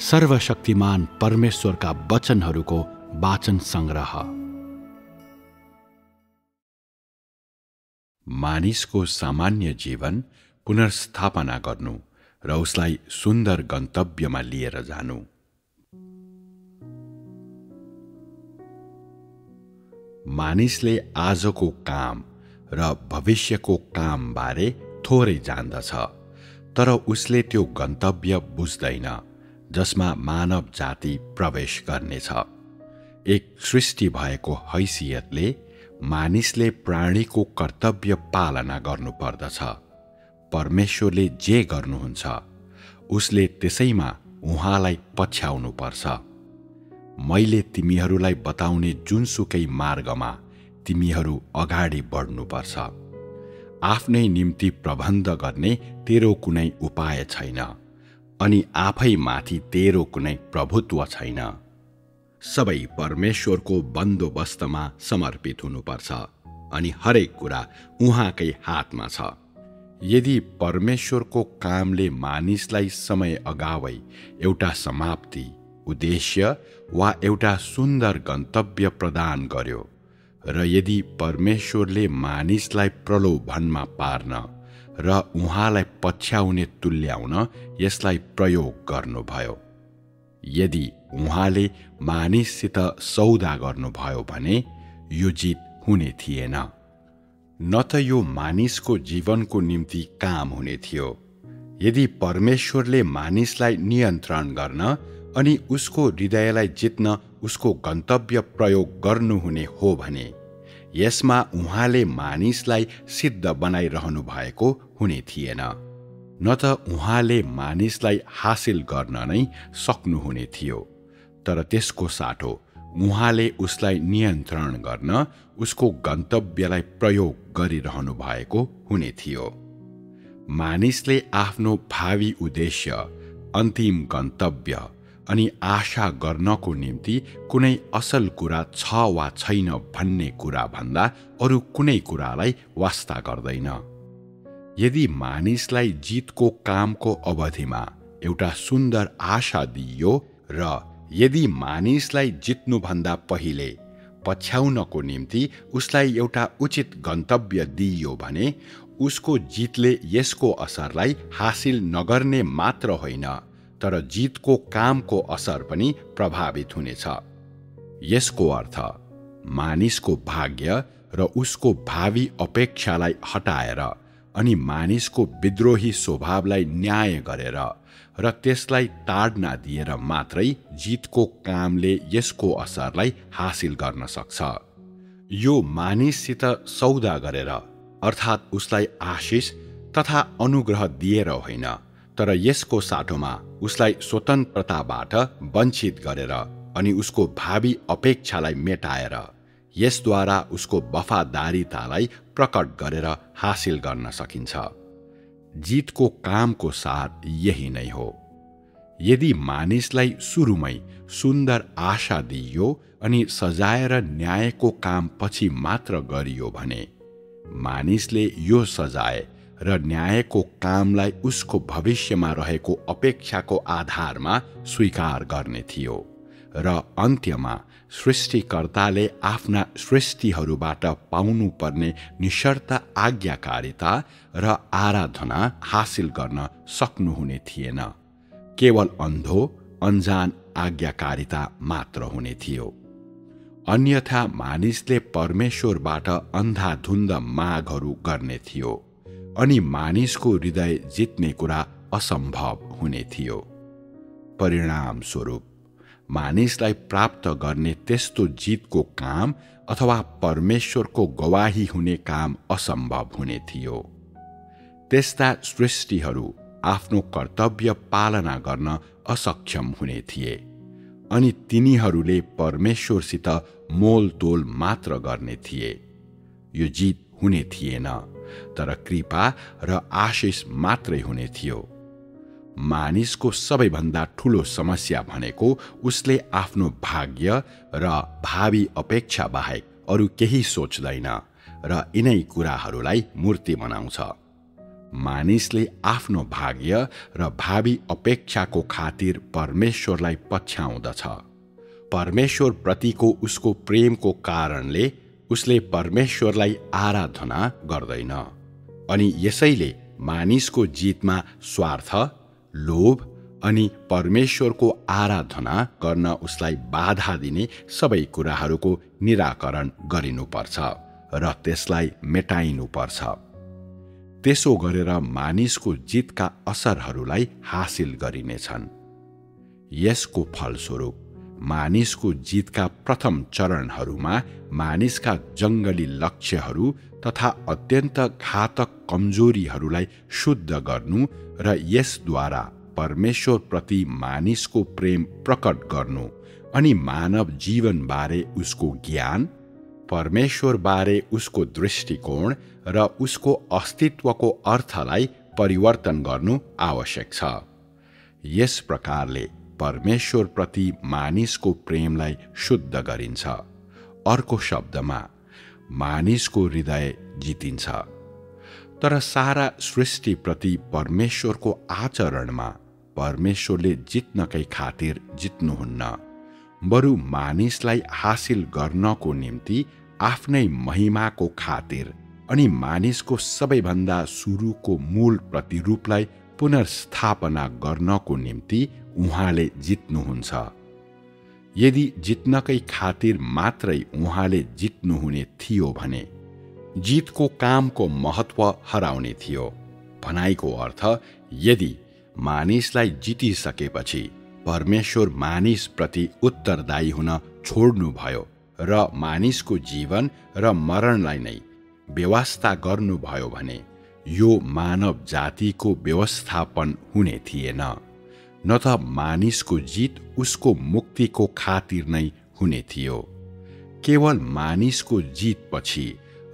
सर्वशक्तिमान परमेश्वरका वचनहरूको वाचन संग्रह। मानिसको सामान्य जीवन पुनर्स्थापना गर्नु र उसलाई सुन्दर गन्तव्यमा लिएर जानु। मानिसले आजको काम र भविष्यको काम बारे थोरै जान्दछ, तर उसले त्यो गन्तव्य बुझ्दैन जसमा मानव जाति प्रवेश गर्नेछ। एक सृष्टि भएको हैसियतले मानिसले प्राणीको कर्तव्य पालना गर्नुपर्दछ। परमेश्वरले जे गर्नुहुन्छ उसले त्यसैमा उहाँलाई पछ्याउनुपर्छ। मैले तिमीहरूलाई बताउने जुनसुकै मार्गमा तिमीहरू अगाडि बढ्नुपर्छ। आफ्नै निम्ति प्रबन्ध गर्ने तेरो कुनै उपाय छैन, अनि आफै माथि तेरो कुनै प्रभुत्व छैन। सबै परमेश्वरको बन्दोबस्तमा समर्पित हुनुपर्छ, अनि हरेक कुरा उहाँकै हातमा छ। यदि परमेश्वरको कामले मानिसलाई समय अगावै एउटा समाप्ति, उद्देश्य वा एउटा सुन्दर गन्तव्य प्रदान गर्यो, र यदि परमेश्वरले मानिसलाई प्रलोभनमा पार्न र उहाँलाई पछ्याउने तुल्याउन यसलाई प्रयोग गर्नुभयो, यदि उहाँले मानिससित सौदा गर्नुभयो भने यो जित हुने थिएन। न त यो मानिसको जीवनको निम्ति काम हुने थियो। यदि परमेश्वरले मानिसलाई नियन्त्रण गर्न अनि उसको हृदयलाई जित्न उसको गन्तव्य प्रयोग गर्नुहुने हो भने यसमा उहाँले मानिसलाई सिद्ध बनाइरहनु भएको हुने थिएन, न त उहाँले मानिसलाई हासिल गर्न नै सक्नुहुने थियो। तर त्यसको साटो उहाँले उसलाई नियन्त्रण गर्न उसको गन्तव्यलाई प्रयोग गरिरहनु भएको हुने थियो। मानिसले आफ्नो भावी उद्देश्य, अन्तिम गन्तव्य अनि आशा गर्नको निम्ति कुनै असल कुरा छ वा छैन भन्ने कुरा भन्दा अरू कुनै कुरालाई वास्ता गर्दैन। यदि मानिसलाई जितको कामको अवधिमा एउटा सुन्दर आशा दिइयो र यदि मानिसलाई जित्नुभन्दा पहिले पछ्याउनको निम्ति उसलाई एउटा उचित गन्तव्य दिइयो भने उसको जितले यसको असरलाई हासिल नगर्ने मात्र होइन, तर जितको कामको असर पनि प्रभावित हुनेछ। यसको अर्थ मानिसको भाग्य र उसको भावी अपेक्षालाई हटाएर अनि मानिसको विद्रोही स्वभावलाई न्याय गरेर र त्यसलाई ताड्ना दिएर मात्रै जितको कामले यसको असरलाई हासिल गर्न सक्छ। यो मानिससित सौदा गरेर, अर्थात् उसलाई आशिष तथा अनुग्रह दिएर होइन, तर यसको साटोमा उसलाई स्वतन्त्रताबाट वञ्चित गरेर अनि उसको भावी अपेक्षालाई मेटाएर यसद्वारा उसको वफादारीतालाई प्रकट गरेर हासिल गर्न सकिन्छ। जितको कामको सार यही नै हो। यदि मानिसलाई सुरुमै सुन्दर आशा दिइयो अनि सजाएर न्यायको काम पछि मात्र गरियो भने मानिसले यो सजाय र न्यायको कामलाई उसको भविष्यमा रहेको अपेक्षाको आधारमा स्वीकार गर्ने थियो, र अन्त्यमा सृष्टिकर्ताले आफ्ना सृष्टिहरूबाट पाउनुपर्ने निशर्त आज्ञाकारिता र आराधना हासिल गर्न सक्नुहुने थिएन। केवल अन्धो, अनजान आज्ञाकारिता मात्र हुने थियो। अन्यथा मानिसले परमेश्वरबाट अन्धाधुन्द मागहरू गर्ने थियो, अनि मानिसको हृदय जित्ने कुरा असम्भव हुने थियो। परिणाम स्वरूप मानिसलाई प्राप्त गर्ने त्यस्तो जितको काम अथवा परमेश्वरको गवाही हुने काम असम्भव हुने थियो। त्यस्ता सृष्टिहरू आफ्नो कर्तव्य पालना गर्न असक्षम हुने थिए, अनि तिनीहरूले परमेश्वरसित मोलतोल मात्र गर्ने थिए। यो जित हुने थिएन, तर कृपा र आशिष मात्रै हुने थियो। मानिसको सबैभन्दा ठूलो समस्या भनेको उसले आफ्नो भाग्य र भावी अपेक्षा बाहेक अरू केही सोच्दैन र यिनै कुराहरूलाई मूर्ति बनाउँछ। मानिसले आफ्नो भाग्य र भावी अपेक्षाको खातिर परमेश्वरलाई पछ्याउँदछ। परमेश्वर प्रतिको उसको प्रेमको कारणले उसले परमेश्वरलाई आराधना गर्दैन, अनि यसैले मानिसको जितमा स्वार्थ, लोभ अनि परमेश्वरको आराधना गर्न उसलाई बाधा दिने सबै कुराहरूको निराकरण गरिनुपर्छ र त्यसलाई मेटाइनुपर्छ। त्यसो गरेर मानिसको जितका असरहरूलाई हासिल गरिनेछन्। यसको फलस्वरूप मानिसको जितका प्रथम चरणहरूमा मानिसका जङ्गली लक्ष्यहरू तथा अत्यन्त घातक कमजोरीहरूलाई शुद्ध गर्नु र यसद्वारा परमेश्वरप्रति मानिसको प्रेम प्रकट गर्नु अनि मानव जीवनबारे उसको ज्ञान, परमेश्वरबारे उसको दृष्टिकोण र उसको अस्तित्वको अर्थलाई परिवर्तन गर्नु आवश्यक छ। यस प्रकारले परमेश्वरप्रति मानिसको प्रेमलाई शुद्ध गरिन्छ। अर्को शब्दमा, मानिसको हृदय जितिन्छ। तर सारा सृष्टिप्रति परमेश्वरको आचरणमा परमेश्वरले जित्नकै खातिर जित्नुहुन्न, बरु मानिसलाई हासिल गर्नको निम्ति आफ्नै महिमाको खातिर अनि मानिसको सबैभन्दा सुरुको मूल प्रतिरूपलाई पुनर्स्थापना गर्नको निम्ति उहाँले जित्नुहुन्छ। यदि जित्नकै खातिर मात्रै उहाँले जित्नुहुने थियो भने जितको कामको महत्व हराउने थियो। भनाइको अर्थ, यदि मानिसलाई जितिसकेपछि परमेश्वर मानिसप्रति उत्तरदायी हुन छोड्नुभयो र मानिसको जीवन र मरणलाई नै व्यवस्था गर्नुभयो भने यो मानव जातिको व्यवस्थापन हुने थिएन, न त मानिसको जित उसको मुक्तिको खातिर नै हुने थियो। केवल मानिसको जितपछि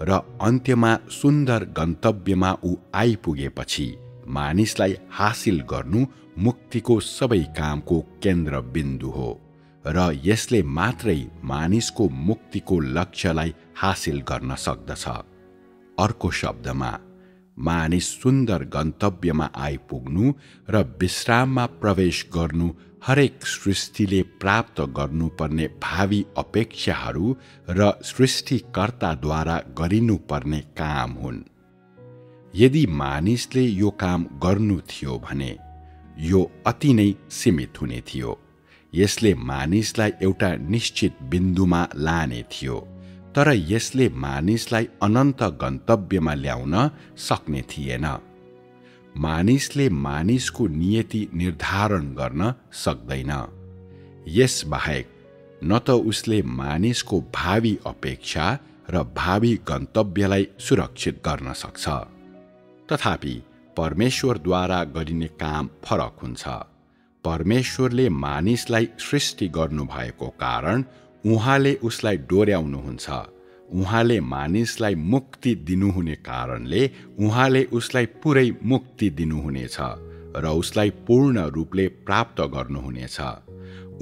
र अन्त्यमा सुन्दर गन्तव्यमा ऊ आइपुगेपछि मानिसलाई हासिल गर्नु मुक्तिको सबै कामको केन्द्रबिन्दु हो र यसले मात्रै मानिसको मुक्तिको लक्ष्यलाई हासिल गर्न सक्दछ। अर्को शब्दमा, मानिस सुन्दर गन्तव्यमा आइपुग्नु र विश्राममा प्रवेश गर्नु हरेक सृष्टिले प्राप्त गर्नुपर्ने भावी अपेक्षाहरू र सृष्टिकर्ताद्वारा गरिनुपर्ने काम हुन्। यदि मानिसले यो काम गर्नु थियो भने यो अति नै सीमित हुने थियो। यसले मानिसलाई एउटा निश्चित बिन्दुमा लाने थियो, तर यसले मानिसलाई अनन्त गन्तव्यमा ल्याउन सक्ने थिएन। मानिसले मानिसको नियति निर्धारण गर्न सक्दैन। यसबाहेक न त उसले मानिसको भावी अपेक्षा र भावी गन्तव्यलाई सुरक्षित गर्न सक्छ। तथापि परमेश्वरद्वारा गरिने काम फरक हुन्छ। परमेश्वरले मानिसलाई सृष्टि गर्नुभएको कारण उहाँले उसलाई डोर्याउनुहुन्छ। उहाँले मानिसलाई मुक्ति दिनुहुने कारणले उहाँले उसलाई पुरै मुक्ति दिनुहुनेछ र उसलाई पूर्ण रूपले प्राप्त गर्नुहुनेछ।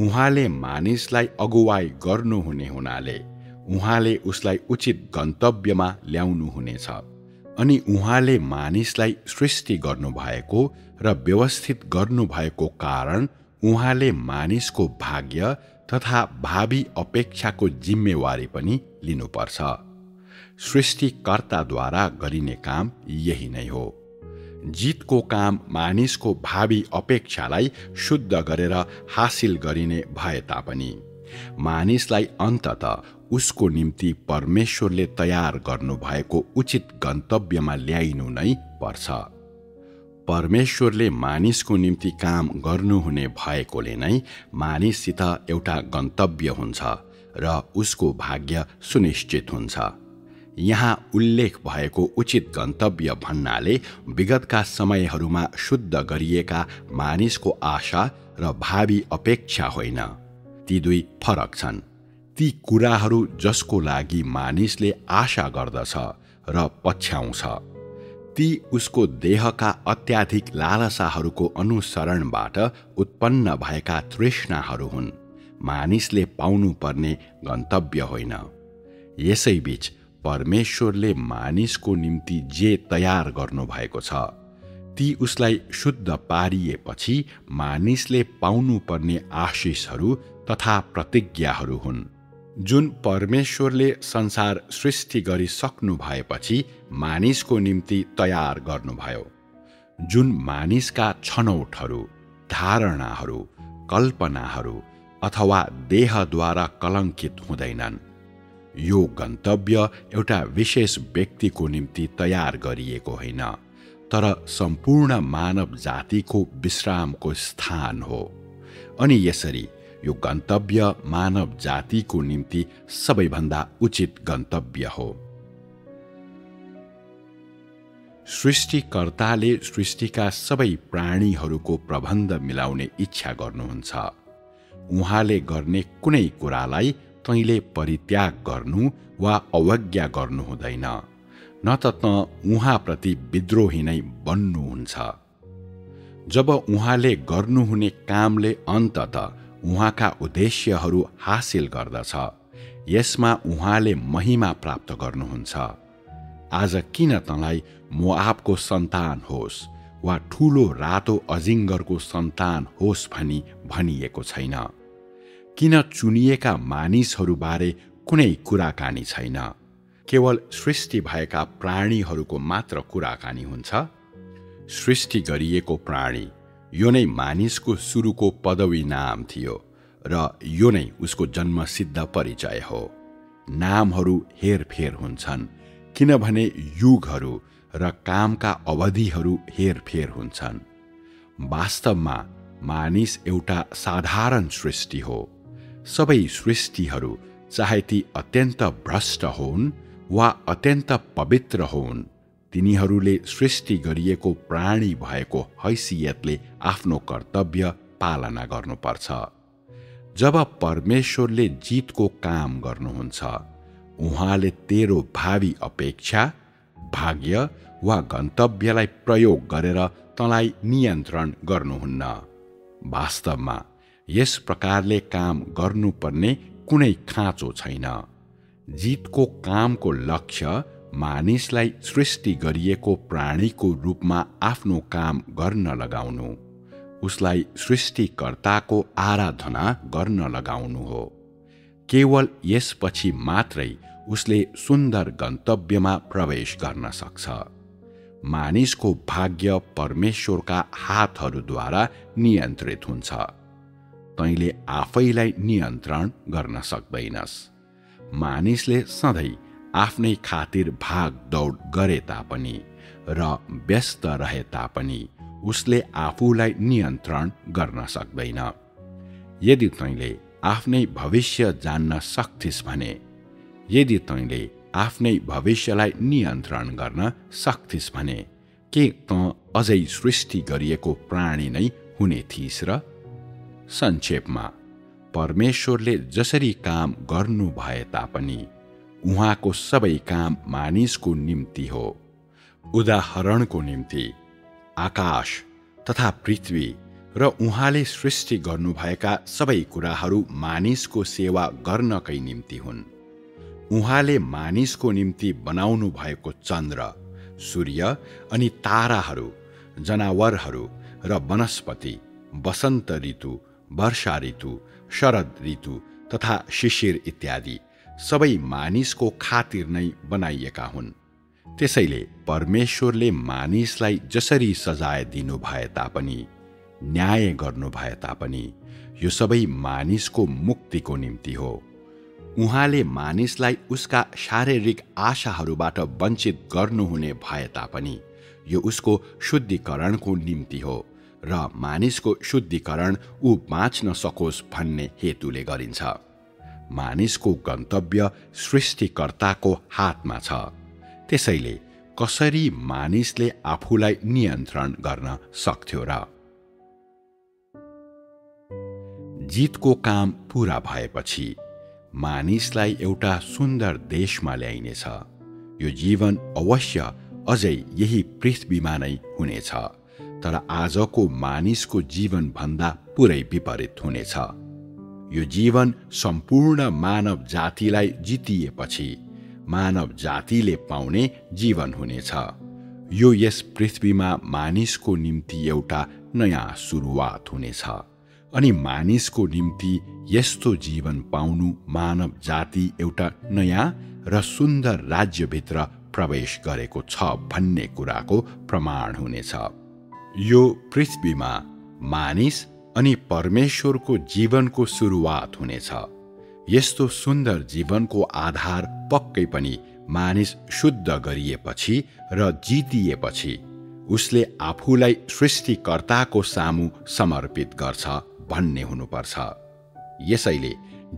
उहाँले मानिसलाई अगुवाई गर्नुहुने हुनाले उहाँले उसलाई उचित गन्तव्यमा ल्याउनुहुनेछ अनि उहाँले मानिसलाई सृष्टि गर्नुभएको र व्यवस्थित गर्नुभएको कारण उहाँले मानिसको भाग्य तथा भावी अपेक्षाको जिम्मेवारी पनि लिनुपर्छ। सृष्टिकर्ताद्वारा गरिने काम यही नै हो। जितको काम मानिसको भावी अपेक्षालाई शुद्ध गरेर हासिल गरिने भए तापनि मानिसलाई अन्ततः उसको निम्ति परमेश्वरले तयार गर्नुभएको उचित गन्तव्यमा ल्याइनु नै पर्छ। परमेश्वरले मानिसको निम्ति काम गर्नुहुने भएकोले नै मानिससित एउटा गन्तव्य हुन्छ र उसको भाग्य सुनिश्चित हुन्छ। यहाँ उल्लेख भएको उचित गन्तव्य भन्नाले विगतका समयहरूमा शुद्ध गरिएका मानिसको आशा र भावी अपेक्षा होइन। ती दुई फरक छन्। ती कुराहरू जसको लागि मानिसले आशा गर्दछ र पछ्याउँछ, ती उसको देहका अत्याधिक लालसाहरूको अनुसरणबाट उत्पन्न भएका तृष्णाहरू हुन्, मानिसले पाउनुपर्ने गन्तव्य होइन। यसैबीच परमेश्वरले मानिसको निम्ति जे तयार गर्नुभएको छ ती उसलाई शुद्ध पारिएपछि मानिसले पाउनुपर्ने आशिषहरू तथा प्रतिज्ञाहरू हुन्, जुन परमेश्वरले संसार सृष्टि गरिसक्नु भएपछि मानिसको निम्ति तयार गर्नुभयो, जुन मानिसका छनौटहरू, धारणाहरू, कल्पनाहरू अथवा देहद्वारा कलङ्कित हुँदैनन्। यो गन्तव्य एउटा विशेष व्यक्तिको निम्ति तयार गरिएको होइन, तर सम्पूर्ण मानव जातिको विश्रामको स्थान हो। अनि यसरी यो गन्तव्य मानव जातिको निम्ति सबैभन्दा उचित गन्तव्य हो। सृष्टिकर्ताले सृष्टिका सबै प्राणीहरूको प्रबन्ध मिलाउने इच्छा गर्नुहुन्छ। उहाँले गर्ने कुनै कुरालाई तैँले परित्याग गर्नु वा अवज्ञा गर्नु हुँदैन, न त उहाँप्रति विद्रोही नै बन्नुहुन्छ। जब उहाँले गर्नुहुने कामले अन्ततः उहाँका उद्देश्यहरू हासिल गर्दछ, यसमा उहाँले महिमा प्राप्त गर्नुहुन्छ। आज किन तँलाई मोआबको सन्तान होस् वा ठूलो रातो अजिङ्गरको सन्तान होस् भनी भनिएको छैन? किन चुनिएका मानिसहरूबारे कुनै कुराकानी छैन? केवल सृष्टि भएका प्राणीहरूको मात्र कुराकानी हुन्छ। सृष्टि गरिएको प्राणी, यो नै मानिसको सुरुको पदवी नाम थियो र यो नै उसको जन्मसिद्ध परिचय हो। नामहरू हेरफेर हुन्छन् किनभने युगहरू र कामका अवधिहरू हेरफेर हुन्छन्। वास्तवमा मानिस एउटा साधारण सृष्टि हो। सबै सृष्टिहरू, चाहे ती अत्यन्त भ्रष्ट होन् वा अत्यन्त पवित्र होन्, तिनीहरूले सृष्टि गरिएको प्राणी भएको हैसियतले आफ्नो कर्तव्य पालना गर्नुपर्छ। जब परमेश्वरले जितको काम गर्नुहुन्छ, उहाँले तेरो भावी अपेक्षा, भाग्य वा गन्तव्यलाई प्रयोग गरेर तँलाई नियन्त्रण गर्नुहुन्न। वास्तवमा यस प्रकारले काम गर्नुपर्ने कुनै खाँचो छैन। जितको कामको लक्ष्य मानिसलाई सृष्टि गरिएको प्राणीको रूपमा आफ्नो काम गर्न लगाउनु, उसलाई सृष्टिकर्ताको आराधना गर्न लगाउनु हो। केवल यसपछि मात्रै उसले सुन्दर गन्तव्यमा प्रवेश गर्न सक्छ। मानिसको भाग्य परमेश्वरका हातहरूद्वारा नियन्त्रित हुन्छ। तैँले आफैलाई नियन्त्रण गर्न सक्दैनस्। मानिसले सधैँ आफ्नै खातिर भाग दौड गरे तापनि र व्यस्त रहे तापनि उसले आफूलाई नियन्त्रण गर्न सक्दैन। यदि तैँले आफ्नै भविष्य जान्न सक्थिस् भने, यदि तैँले आफ्नै भविष्यलाई नियन्त्रण गर्न सक्थिस् भने, के तँ अझै सृष्टि गरिएको प्राणी नै हुने थिइस् र? संक्षेपमा, परमेश्वरले जसरी काम गर्नु भए तापनि उहाँको सबै काम मानिसको निम्ति हो। उदाहरणको निम्ति आकाश तथा पृथ्वी र उहाँले सृष्टि गर्नुभएका सबै कुराहरू मानिसको सेवा गर्नकै निम्ति हुन्। उहाँले मानिसको निम्ति बनाउनु भएको चन्द्र, सूर्य अनि ताराहरू, जनावरहरू र वनस्पति, वसन्त ऋतु, वर्षा ऋतु, शरद ऋतु तथा शिशिर इत्यादि सबै मानिसको खातिर नै बनाइएका हुन्। त्यसैले परमेश्वरले मानिसलाई जसरी सजाय दिनु भए तापनि, न्याय गर्नु भए तापनि, यो सबै मानिसको मुक्तिको निम्ति हो। उहाँले मानिसलाई उसका शारीरिक आशाहरूबाट वञ्चित गर्नुहुने भए तापनि यो उसको शुद्धिकरणको निम्ति हो र मानिसको शुद्धिकरण ऊ बाँच्न सकोस् भन्ने हेतुले गरिन्छ। मानिसको गन्तव्य सृष्टिकर्ताको हातमा छ। त्यसैले कसरी मानिसले आफूलाई नियन्त्रण गर्न सक्थ्यो र? जितको काम पूरा भएपछि मानिसलाई एउटा सुन्दर देशमा ल्याइनेछ। यो जीवन अवश्य अझै यही पृथ्वीमा नै हुनेछ, तर आजको मानिसको जीवनभन्दा पुरै विपरीत हुनेछ। यो जीवन सम्पूर्ण मानव जातिलाई जितिएपछि मानव जातिले पाउने जीवन हुनेछ। यो यस पृथ्वीमा मानिसको निम्ति एउटा नयाँ सुरुवात हुनेछ अनि मानिसको निम्ति यस्तो जीवन पाउनु मानव जाति एउटा नयाँ र सुन्दर राज्यभित्र प्रवेश गरेको छ भन्ने कुराको प्रमाण हुनेछ। यो पृथ्वीमा मानिस अनि परमेश्वरको जीवनको सुरुवात हुनेछ। यस्तो सुन्दर जीवनको आधार पक्कै पनि मानिस शुद्ध गरिएपछि र जितिएपछि उसले आफूलाई सृष्टिकर्ताको सामु समर्पित गर्छ भन्ने हुनुपर्छ। यसैले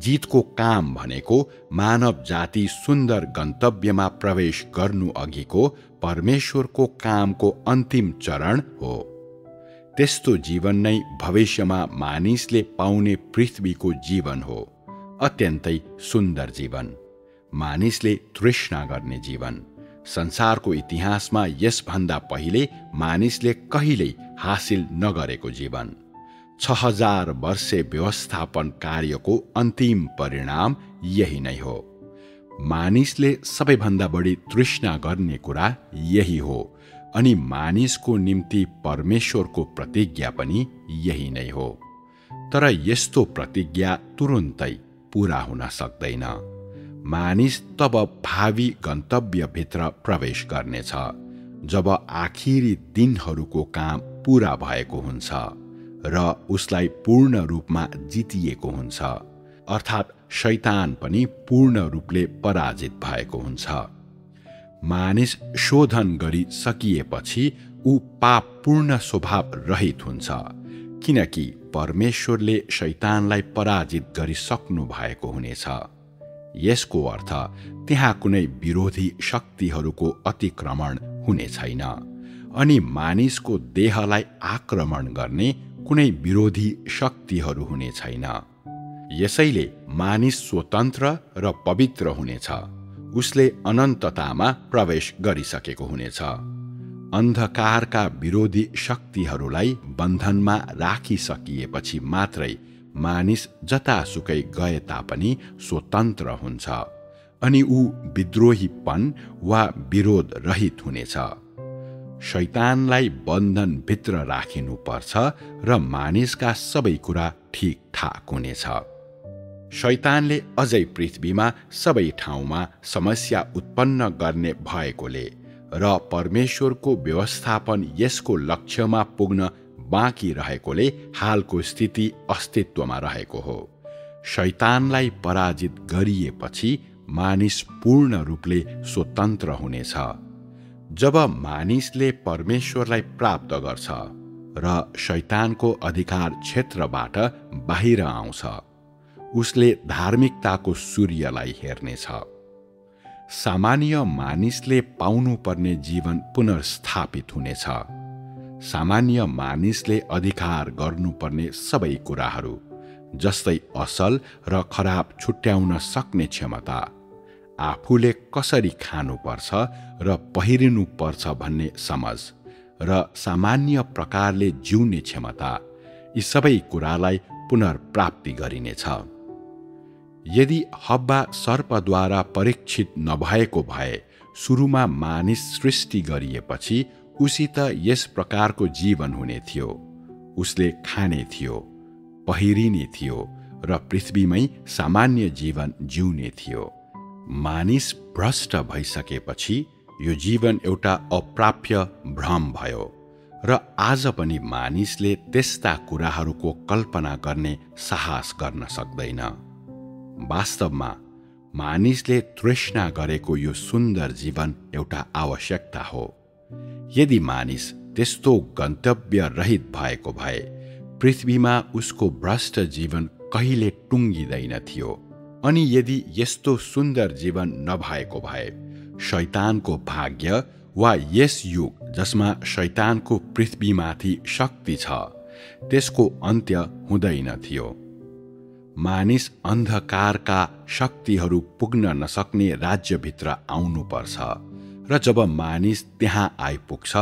जितको काम भनेको मानव जाति सुन्दर गन्तव्यमा प्रवेश गर्नु अघिको परमेश्वरको कामको अन्तिम चरण हो। त्यस्तो जीवन नै भविष्यमा मानिसले पाउने पृथ्वीको जीवन हो। अत्यन्तै सुन्दर जीवन, मानिसले तृष्णा गर्ने जीवन, संसारको इतिहासमा यसभन्दा पहिले मानिसले कहिल्यै हासिल नगरेको जीवन। 6000 वर्षे व्यवस्थापन कार्यको अन्तिम परिणाम यही नै हो। मानिसले सबैभन्दा बढी तृष्णा गर्ने कुरा यही हो अनि मानिसको निम्ति परमेश्वरको प्रतिज्ञा पनि यही नै हो। तर यस्तो प्रतिज्ञा तुरुन्तै पूरा हुन सक्दैन। मानिस तब भावी गन्तव्यभित्र प्रवेश गर्नेछ जब आखिरी दिनहरूको काम पूरा भएको हुन्छ र उसलाई पूर्ण रूपमा जितिएको हुन्छ, अर्थात् शैतान पनि पूर्ण रूपले पराजित भएको हुन्छ। मानिस शोधन गरी सकिएपछि ऊ पापपूर्ण स्वभाव रहित हुन्छ, किनकि परमेश्वरले शैतानलाई पराजित गरिसक्नु भएको हुनेछ। यसको अर्थ त्यहाँ कुनै विरोधी शक्तिहरूको अतिक्रमण हुने छैन अनि मानिसको देहलाई आक्रमण गर्ने कुनै विरोधी शक्तिहरू हुने छैन। यसैले मानिस स्वतन्त्र र पवित्र हुनेछ। उसले अनन्ततामा प्रवेश गरिसकेको हुनेछ। अन्धकारका विरोधी शक्तिहरूलाई बन्धनमा राखिसकिएपछि मात्रै मानिस जतासुकै गए तापनि स्वतन्त्र हुन्छ अनि ऊ विद्रोहीपन वा विरोध रहित हुनेछ। शैतानलाई बन्धनभित्र राखिनुपर्छ र मानिसका सबै कुरा ठिकठाक हुनेछ। शैतानले अझै पृथ्वीमा सबै ठाउँमा समस्या उत्पन्न गर्ने भएकोले र परमेश्वरको व्यवस्थापन यसको लक्ष्यमा पुग्न बाँकी रहेकोले हालको स्थिति अस्तित्वमा रहेको हो। शैतानलाई पराजित गरिएपछि मानिस पूर्ण रूपले स्वतन्त्र हुनेछ। जब मानिसले परमेश्वरलाई प्राप्त गर्छ र शैतानको अधिकार क्षेत्रबाट बाहिर आउँछ, उसले धार्मिकताको सूर्यलाई हेर्नेछ। सामान्य मानिसले पाउनुपर्ने जीवन पुनर्स्थापित हुनेछ। सामान्य मानिसले अधिकार गर्नुपर्ने सबै कुराहरू, जस्तै असल र खराब छुट्याउन सक्ने क्षमता, आफूले कसरी खानुपर्छ र पहिरिनुपर्छ भन्ने समझ र सामान्य प्रकारले जिउने क्षमता, यी सबै कुरालाई पुनर्प्राप्ति गरिनेछ। यदि हव्वा सर्पद्वारा परीक्षित नभएको भए सुरुमा मानिस सृष्टि गरिएपछि उसित यस प्रकारको जीवन हुने थियो। उसले खाने थियो, पहिरिने थियो र पृथ्वीमै सामान्य जीवन जिउने थियो। मानिस भ्रष्ट भइसकेपछि यो जीवन एउटा अप्राप्य भ्रम भयो र आज पनि मानिसले त्यस्ता कुराहरूको कल्पना गर्ने साहस गर्न सक्दैन। वास्तवमा मानिसले तृष्णा गरेको यो सुन्दर जीवन एउटा आवश्यकता हो। यदि मानिस त्यस्तो गन्तव्य रहित भएको भए पृथ्वीमा उसको भ्रष्ट जीवन कहिले टुङ्गिँदैन थियो अनि यदि यस्तो सुन्दर जीवन नभएको भए शैतानको भाग्य वा यस युग जसमा शैतानको पृथ्वीमाथि शक्ति छ त्यसको अन्त्य हुँदैन थियो। मानिस अन्धकारका शक्तिहरू पुग्न नसक्ने राज्यभित्र आउनुपर्छ र जब मानिस त्यहाँ आइपुग्छ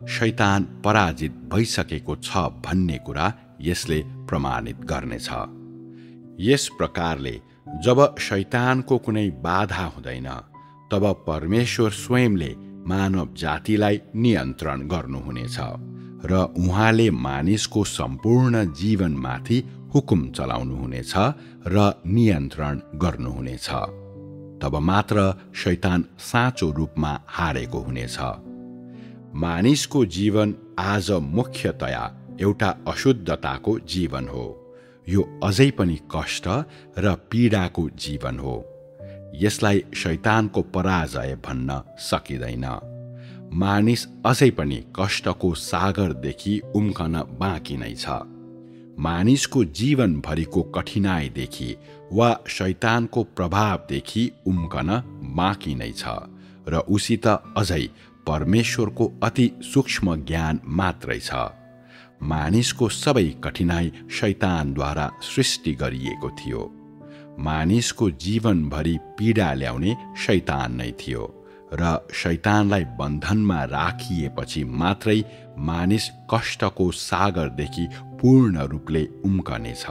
शैतान पराजित भइसकेको छ भन्ने कुरा यसले प्रमाणित गर्नेछ। यस प्रकारले जब शैतानको कुनै बाधा हुँदैन तब परमेश्वर स्वयंले मानव जातिलाई नियन्त्रण गर्नुहुनेछ र उहाँले मानिसको सम्पूर्ण जीवनमाथि हुकुम चलाउनुहुनेछ र नियन्त्रण गर्नुहुनेछ। तब मात्र शैतान साँचो रूपमा हारेको हुनेछ। मानिसको जीवन आज मुख्यतया एउटा अशुद्धताको जीवन हो। यो अझै पनि कष्ट र पीडाको जीवन हो। यसलाई शैतानको पराजय भन्न सकिँदैन। मानिस अझै पनि कष्टको सागरदेखि उम्कन बाँकी नै छ। मानिसको जीवनभरिको कठिनाइदेखि वा शैतानको प्रभावदेखि उम्कन बाँकी नै छ र उसित अझै परमेश्वरको अति सूक्ष्म ज्ञान मात्रै छ। मानिसको सबै कठिनाइ शैतानद्वारा सृष्टि गरिएको थियो। मानिसको जीवनभरि पीडा ल्याउने शैतान नै थियो र शैतानलाई बन्धनमा राखिएपछि मात्रै मानिस कष्टको सागरदेखि पूर्ण रूपले उम्कनेछ।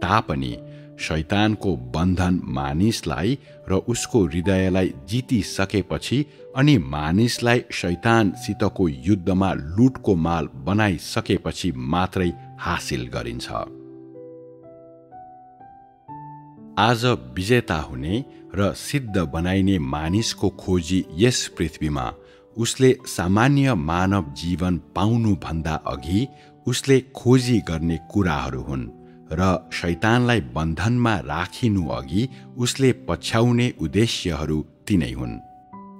तापनि शैतानको बन्धन मानिसलाई र उसको हृदयलाई जितिसकेपछि अनि मानिसलाई शैतानसितको युद्धमा लुटको माल बनाइसकेपछि मात्रै हासिल गरिन्छ। आज विजेता हुने र सिद्ध बनाइने मानिसको खोजी यस पृथ्वीमा उसले सामान्य मानव जीवन पाउनुभन्दा अघि उसले खोजी गर्ने कुराहरू हुन् र शैतानलाई बन्धनमा राखिनु अघि उसले पछ्याउने उद्देश्यहरू तिनै हुन्।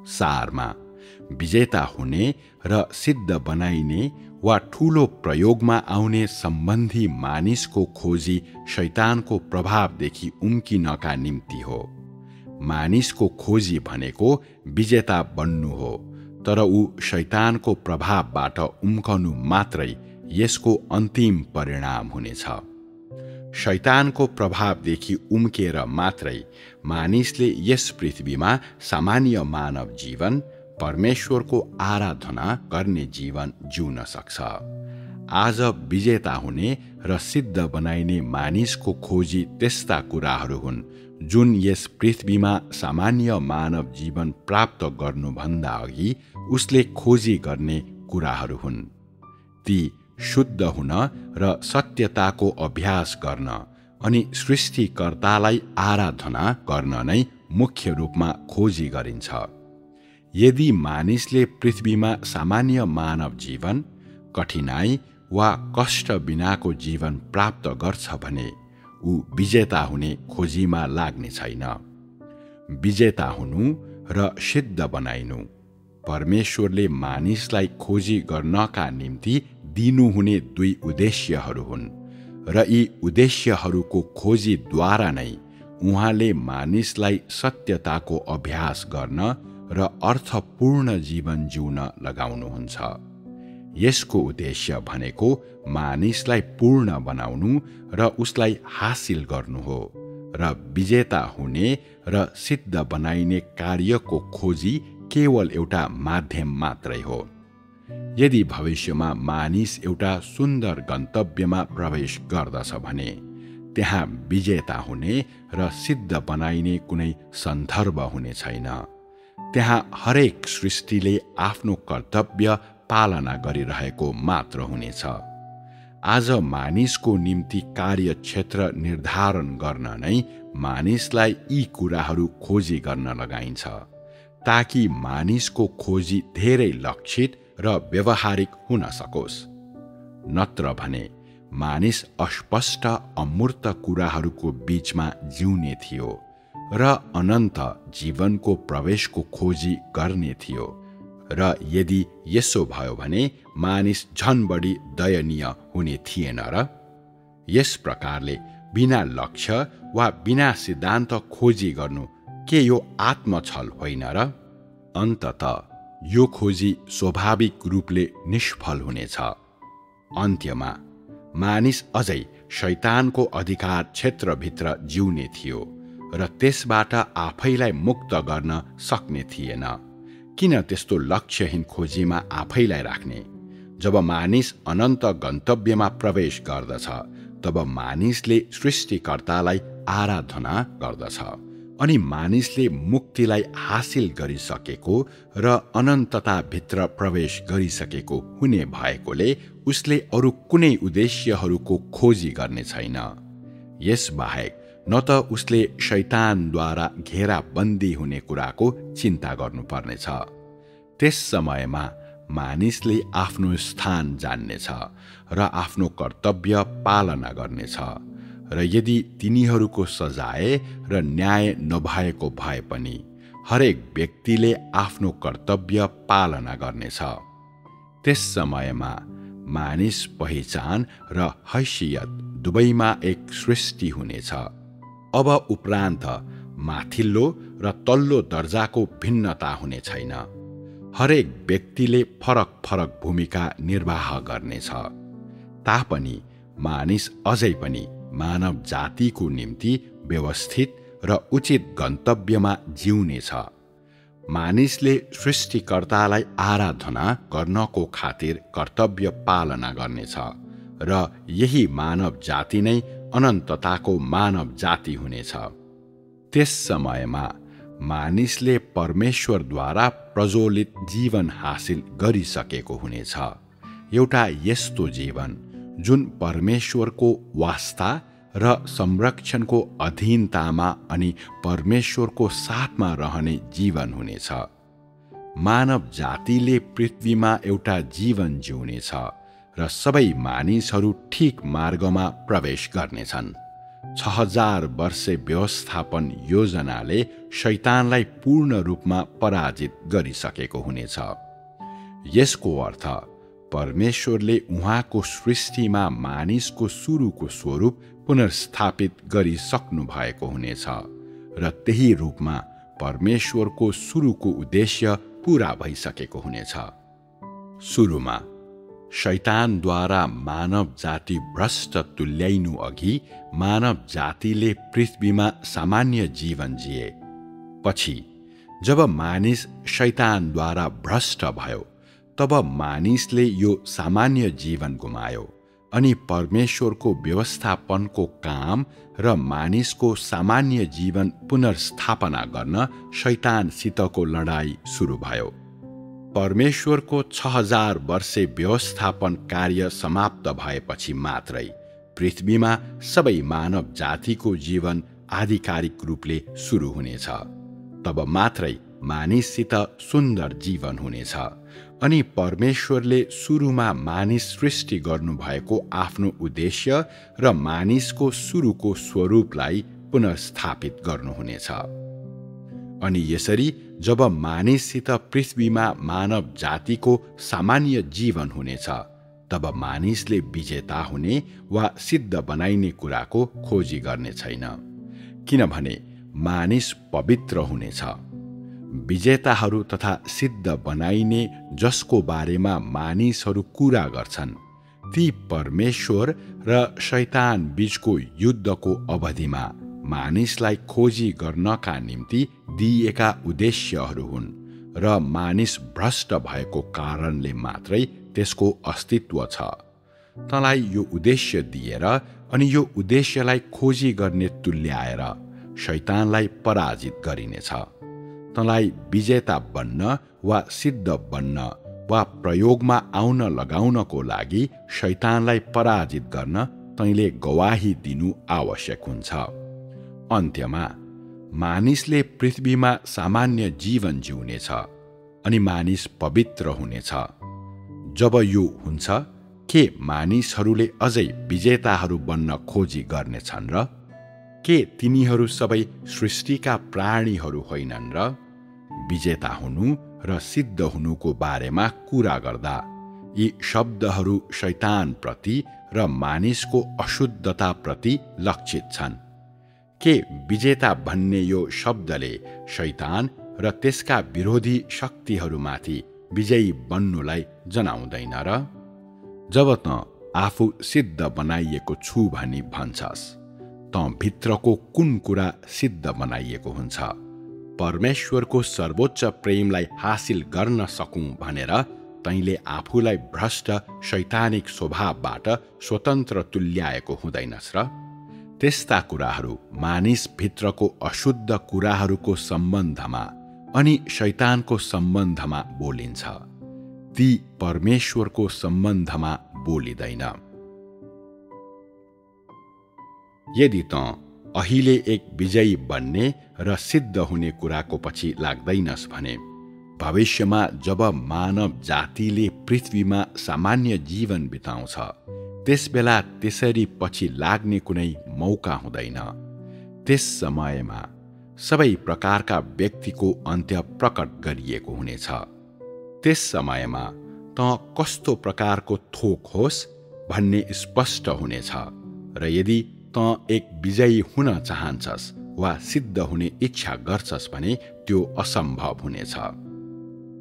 सारमा विजेता हुने र सिद्ध बनाइने वा ठूलो प्रयोगमा आउने सम्बन्धी मानिसको खोजी शैतानको प्रभावदेखि उम्किनका निम्ति हो। मानिसको खोजी भनेको विजेता बन्नु हो, तर ऊ शैतानको प्रभावबाट उम्कनु मात्रै यसको अन्तिम परिणाम हुनेछ। शैतानको प्रभावदेखि उम्केर मात्रै मानिसले यस पृथ्वीमा सामान्य मानव जीवन, परमेश्वरको आराधना गर्ने जीवन जिउन सक्छ। आज विजेता हुने र सिद्ध बनाइने मानिसको खोजी त्यस्ता कुराहरू हुन् जुन यस पृथ्वीमा सामान्य मानव जीवन प्राप्त गर्नुभन्दा अघि उसले खोजी गर्ने कुराहरू हुन्। ती शुद्ध हुन र सत्यताको अभ्यास गर्न अनि सृष्टिकर्तालाई आराधना गर्न नै मुख्य रूपमा खोजी गरिन्छ। यदि मानिसले पृथ्वीमा सामान्य मानव जीवन, कठिनाइ वा कष्ट बिनाको जीवन प्राप्त गर्छ भने ऊ विजेता हुने खोजीमा लाग्ने छैन। विजेता हुनु र सिद्ध बनाइनु परमेश्वरले मानिसलाई खोजी गर्नका निम्ति दिनुहुने दुई उद्देश्यहरू हुन् र यी उद्देश्यहरूको खोजीद्वारा नै उहाँले मानिसलाई सत्यताको अभ्यास गर्न र अर्थपूर्ण जीवन जिउन लगाउनुहुन्छ। यसको उद्देश्य भनेको मानिसलाई पूर्ण बनाउनु र उसलाई हासिल गर्नु हो र विजेता हुने र सिद्ध बनाइने कार्यको खोजी केवल एउटा माध्यम मात्रै हो। यदि भविष्यमा मानिस एउटा सुन्दर गन्तव्यमा प्रवेश गर्दछ भने त्यहाँ विजेता हुने र सिद्ध बनाइने कुनै सन्दर्भ हुने छैन। त्यहाँ हरेक सृष्टिले आफ्नो कर्तव्य पालना गरिरहेको मात्र हुनेछ। आज मानिसको निम्ति कार्यक्षेत्र निर्धारण गर्न नै मानिसलाई यी कुराहरू खोजी गर्न लगाइन्छ, ताकि मानिसको खोजी धेरै लक्षित र व्यवहारिक हुन सकोस्। नत्र भने मानिस अस्पष्ट अमूर्त कुराहरूको बीचमा जिउने थियो र अनन्त जीवनको प्रवेशको खोजी गर्ने थियो। र यदि यसो भयो भने मानिस झन बढी दयनीय हुने थिएन र? यस प्रकारले बिना लक्ष्य वा बिना सिद्धान्त खोजी गर्नु के यो आत्मछल होइन र? अन्ततः यो खोजी स्वाभाविक रूपले निष्फल हुनेछ। अन्त्यमा मानिस अझै शैतानको अधिकार क्षेत्रभित्र जिउने थियो र त्यसबाट आफैलाई मुक्त गर्न सक्ने थिएन। किन त्यस्तो लक्ष्यहीन खोजीमा आफैलाई राख्ने? जब मानिस अनन्त गन्तव्यमा प्रवेश गर्दछ तब मानिसले सृष्टिकर्तालाई आराधना गर्दछ। अनि मानिसले मुक्तिलाई हासिल गरिसकेको र अनन्तताभित्र प्रवेश गरिसकेको हुने भएकोले उसले अरू कुनै उद्देश्यहरूको खोजी गर्ने छैन। यसबाहेक न त उसले शैतानद्वारा घेराबन्दी हुने कुराको चिन्ता गर्नुपर्नेछ। त्यस समयमा मानिसले आफ्नो स्थान जान्नेछ र आफ्नो कर्तव्य पालना गर्नेछ र यदि तिनीहरूको सजाय र न्याय नभएको भए पनि हरेक व्यक्तिले आफ्नो कर्तव्य पालना गर्नेछ। त्यस समयमा मानिस पहिचान र हैसियत दुवैमा एक सृष्टि हुनेछ। अब उपरान्त माथिल्लो र तल्लो दर्जाको भिन्नता हुने छैन। हरेक व्यक्तिले फरक फरक भूमिका निर्वाह गर्नेछ। तापनि मानिस अझै पनि मानव जातिको निम्ति व्यवस्थित र उचित गन्तव्यमा जिउनेछ। मानिसले सृष्टिकर्तालाई आराधना गर्नको खातिर कर्तव्य पालना गर्नेछ र यही मानव जाति नै अनन्तताको मानव जाति हुनेछ। त्यस समयमा मानिसले परमेश्वरद्वारा प्रज्वलित जीवन हासिल गरिसकेको हुनेछ। एउटा यस्तो जीवन जुन परमेश्वरको वास्ता र संरक्षणको अधीनतामा अनि परमेश्वरको साथमा रहने जीवन हुनेछ। मानव जातिले पृथ्वीमा एउटा जीवन जिउनेछ र सबै मानिसहरू ठिक मार्गमा प्रवेश गर्नेछन्। 6000 वर्षे व्यवस्थापन योजनाले शैतानलाई पूर्ण रूपमा पराजित गरिसकेको हुनेछ। यसको अर्थ परमेश्वरले उहाँको सृष्टिमा मानिसको सुरुको स्वरूप पुनर्स्थापित गरिसक्नु भएको हुनेछ र त्यही रूपमा परमेश्वरको सुरुको उद्देश्य पूरा भइसकेको हुनेछ। सुरुमा शैतानद्वारा मानव जाति भ्रष्ट तुल्याइनु अघि मानव जातिले पृथ्वीमा सामान्य जीवन जिए। पछि जब मानिस शैतानद्वारा भ्रष्ट भयो तब मानिसले यो सामान्य जीवन गुमायो अनि परमेश्वरको व्यवस्थापनको काम र मानिसको सामान्य जीवन पुनर्स्थापना गर्न शैतानसितको लडाईँ सुरु भयो। परमेश्वरको 6000 वर्षे व्यवस्थापन कार्य समाप्त भएपछि मात्रै पृथ्वीमा सबै मानव जातिको जीवन आधिकारिक रूपले सुरु हुनेछ। तब मात्रै मानिससित सुन्दर जीवन हुनेछ अनि परमेश्वरले सुरुमा मानिस सृष्टि गर्नुभएको आफ्नो उद्देश्य र मानिसको सुरुको स्वरूपलाई पुनर्स्थापित गर्नुहुनेछ। अनि यसरी जब मानिससित पृथ्वीमा मानव जातिको सामान्य जीवन हुनेछ तब मानिसले विजेता हुने वा सिद्ध बनाइने कुराको खोजी गर्ने छैन, किनभने मानिस पवित्र हुनेछ। विजेताहरू तथा सिद्ध बनाइने जसको बारेमा मानिसहरू कुरा गर्छन् ती परमेश्वर र शैतान बीचको युद्धको अवधिमा मानिसलाई खोजी गर्नका निम्ति दिइएका उद्देश्यहरू हुन् र मानिस भ्रष्ट भएको कारणले मात्रै त्यसको अस्तित्व छ। तँलाई यो उद्देश्य दिएर अनि यो उद्देश्यलाई खोजी गर्ने तुल्याएर शैतानलाई पराजित गरिनेछ। तँलाई विजेता बन्न वा सिद्ध बन्न वा प्रयोगमा आउन लगाउनको लागि शैतानलाई पराजित गर्न तैँले गवाही दिनु आवश्यक हुन्छ। अन्त्यमा मानिसले पृथ्वीमा सामान्य जीवन जिउनेछ अनि मानिस पवित्र हुनेछ। जब यो हुन्छ के मानिसहरूले अझै विजेताहरू बन्न खोजी गर्नेछन् र? के तिनीहरू सबै सृष्टिका प्राणीहरू होइनन् र? विजेता हुनु र सिद्ध हुनुको बारेमा कुरा गर्दा यी शब्दहरू शैतानप्रति र मानिसको अशुद्धताप्रति लक्षित छन्। के विजेता भन्ने यो शब्दले शैतान र त्यसका विरोधी शक्तिहरूमाथि विजयी बन्नुलाई जनाउँदैन र? जब त आफू सिद्ध बनाइएको छु भनी भन्छस् त भित्रको कुन कुरा सिद्ध बनाइएको हुन्छ? परमेश्वरको सर्वोच्च प्रेमलाई हासिल गर्न सकूं भनेर तैँले आफूलाई भ्रष्ट शैतानिक स्वभावबाट स्वतन्त्र तुल्याएको हुँदैनस् र? त्यस्ता कुराहरू मानिसभित्रको अशुद्ध कुराहरूको सम्बन्धमा अनि शैतानको सम्बन्धमा बोलिन्छ, ती परमेश्वरको सम्बन्धमा बोलिँदैन। यदि त अहिले एक विजयी बन्ने र सिद्ध हुने कुराको पछि लाग्दैनस् भने भविष्यमा जब मानव जातिले पृथ्वीमा सामान्य जीवन बिताउँछ त्यसबेला त्यसरी पछि लाग्ने कुनै मौका हुँदैन। त्यस समयमा सबै प्रकारका व्यक्तिको अन्त्य प्रकट गरिएको हुनेछ। त्यस समयमा त कस्तो प्रकारको थोक होस् भन्ने स्पष्ट हुनेछ र यदि त एक विजयी हुन चाहन्छस् वा सिद्ध हुने इच्छा गर्छस् भने त्यो असम्भव हुनेछ।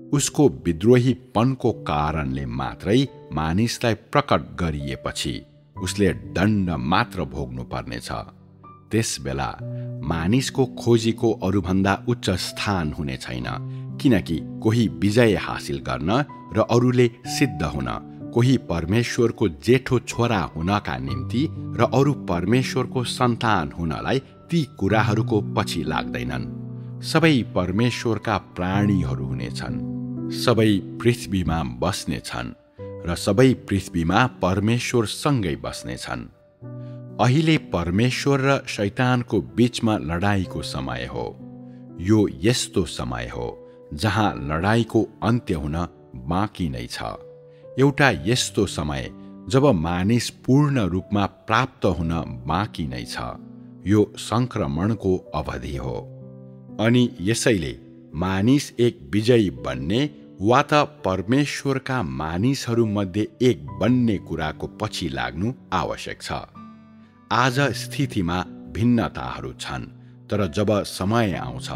उसको विद्रोहीपनको कारणले मात्रै मानिसलाई प्रकट गरिएपछि उसले दण्ड मात्र भोग्नु पर्नेछ। त्यसबेला मानिसको खोजीको अरूभन्दा उच्च स्थान हुने छैन, किनकि कोही विजय हासिल गर्न र अरूले सिद्ध हुन, कोही परमेश्वरको जेठो छोरा हुनका निम्ति र अरू परमेश्वरको सन्तान हुनलाई ती कुराहरूको पछि लाग्दैनन्। सबै परमेश्वरका प्राणीहरू हुनेछन्, सबै पृथ्वीमा बस्नेछन् र सबै पृथ्वीमा परमेश्वरसँगै बस्नेछन्। अहिले परमेश्वर र शैतानको बीचमा लडाईँको समय हो। यो यस्तो समय हो जहाँ लडाईँको अन्त्य हुन बाँकी नै छ। एउटा यस्तो समय जब मानिस पूर्ण रूपमा प्राप्त हुन बाँकी नै छ। यो संक्रमणको अवधि हो अनि यसैले मानिस एक विजयी बन्ने वा त परमेश्वरका मानिसहरूमध्ये एक बन्ने कुराको पछि लाग्नु आवश्यक छ। आज स्थितिमा भिन्नताहरू छन्, तर जब समय आउँछ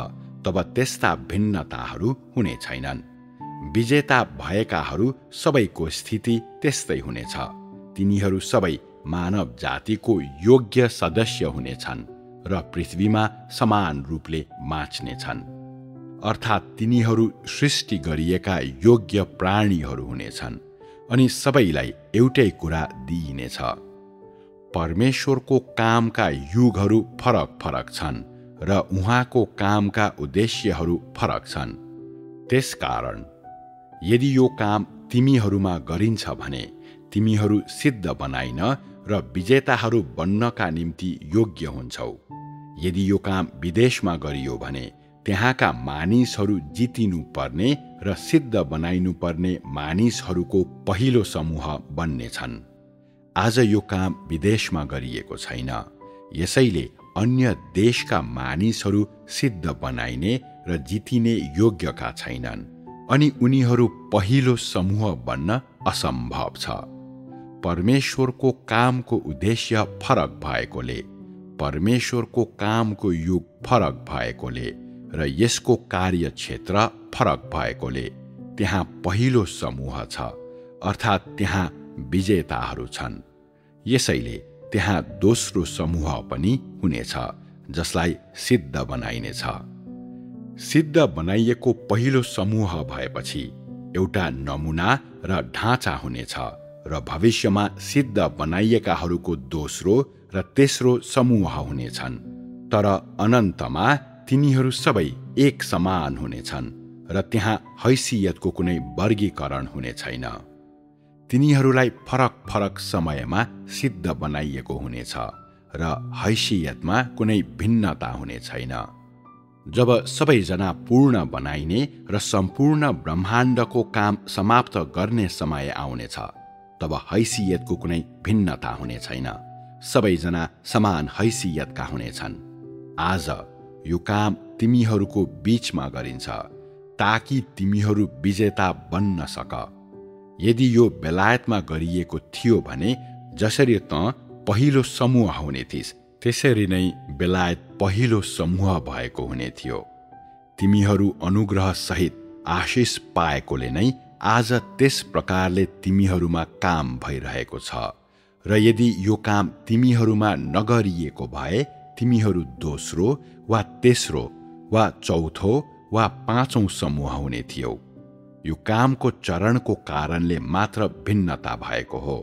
तब त्यस्ता भिन्नताहरू हुने छैनन्। विजेता भएकाहरू सबैको स्थिति त्यस्तै हुनेछ। तिनीहरू सबै मानव जातिको योग्य सदस्य हुनेछन् र पृथ्वीमा समान रूपले बाँच्नेछन्, अर्थात् तिनीहरू सृष्टि गरिएका योग्य प्राणीहरू हुनेछन् अनि सबैलाई एउटै कुरा दिइनेछ। परमेश्वरको कामका युगहरू फरक फरक छन् र उहाँको कामका उद्देश्यहरू फरक छन्। त्यसकारण यदि यो काम तिमीहरूमा गरिन्छ भने तिमीहरू सिद्ध बनाइन र विजेताहरू बन्नका निम्ति योग्य हुन्छौ। यदि यो काम विदेशमा गरियो भने त्यहाँका मानिसहरू जितिनु पर्ने र सिद्ध बनाइनु पर्ने मानिसहरूको पहिलो समूह बन्नेछन्। आज यो काम विदेशमा गरिएको छैन, यसैले अन्य देशका मानिसहरू सिद्ध बनाइने र जितिने योग्यका छैनन् अनि उनीहरू पहिलो समूह बन्न असम्भव छ। परमेश्वरको कामको उद्देश्य फरक भएकोले, परमेश्वरको कामको युग फरक भएकोले र यसको कार्यक्षेत्र फरक भएकोले त्यहाँ पहिलो समूह छ, अर्थात् त्यहाँ विजेताहरू छन्। यसैले त्यहाँ दोस्रो समूह पनि हुनेछ जसलाई सिद्ध बनाइनेछ। सिद्ध बनाइएको पहिलो समूह भएपछि एउटा नमुना र ढाँचा हुनेछ र भविष्यमा सिद्ध बनाइएकाहरूको दोस्रो र तेस्रो समूह हुनेछन्, तर अनन्तमा तिनीहरू सबै एक समान हुनेछन् र त्यहाँ हैसियतको कुनै वर्गीकरण हुने छैन। तिनीहरूलाई फरक फरक समयमा सिद्ध बनाइएको हुनेछ र हैसियतमा कुनै भिन्नता हुने छैन। जब सबैजना पूर्ण बनाइने र सम्पूर्ण ब्रह्माण्डको काम समाप्त गर्ने समय आउनेछ तब हैसियतको कुनै भिन्नता हुने छैन। सबैजना समान हैसियतका हुनेछन्। आज यो काम तिमीहरूको बीचमा गरिन्छ ताकि तिमीहरू विजेता बन्न सक। यदि यो बेलायतमा गरिएको थियो भने जसरी त पहिलो समूह हुने थिस् त्यसरी नै बेलायत पहिलो समूह भएको हुने थियो। तिमीहरू अनुग्रह सहित आशिष पाएकोले नै आज त्यस प्रकारले तिमीहरूमा काम भइरहेको छ र यदि यो काम तिमीहरूमा नगरिएको भए तिमीहरू दोस्रो वा तेस्रो वा चौथो वा पाँचौं समूह हुने थियौ। यो कामको चरणको कारणले मात्र भिन्नता भएको हो।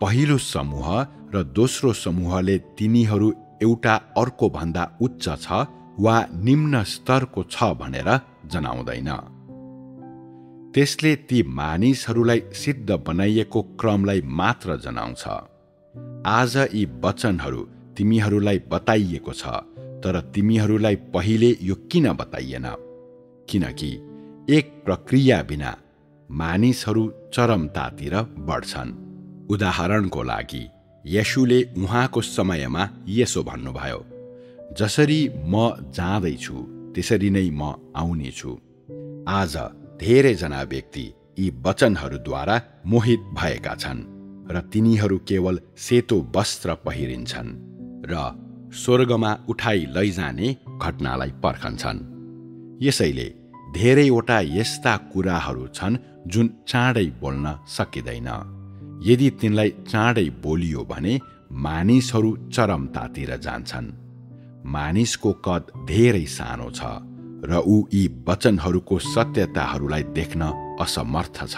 पहिलो समूह र दोस्रो समूहले तिनीहरू एउटा अर्को भन्दा उच्च छ वा निम्न स्तरको छ भनेर जनाउँदैन। त्यसले ती मानिसहरूलाई सिद्ध बनाइएको क्रमलाई मात्र जनाउँछ। आज यी वचनहरू तिमीहरूलाई बताइएको छ, तर तिमीहरूलाई पहिले यो किन बताइएन? किनकि एक प्रक्रिया बिना मानिसहरू चरमतातिर बढ्छन्। उदाहरणको लागि येशूले उहाँको समयमा यसो भन्नुभयो, जसरी म जाँदैछु त्यसरी नै म आउनेछु। आज धेरैजना व्यक्ति यी वचनहरूद्वारा मोहित भएका छन् र तिनीहरू केवल सेतो वस्त्र पहिरिन्छन् र स्वर्गमा उठाइ लैजाने घटनालाई पर्खन्छन्। यसैले धेरैवटा यस्ता कुराहरू छन् जुन चाँडै बोल्न सकिँदैन। यदि तिनलाई चाँडै बोलियो भने मानिसहरू चरमतातिर जान्छन्। मानिसको कद धेरै सानो छ र ऊ यी वचनहरूको सत्यताहरूलाई देख्न असमर्थ छ।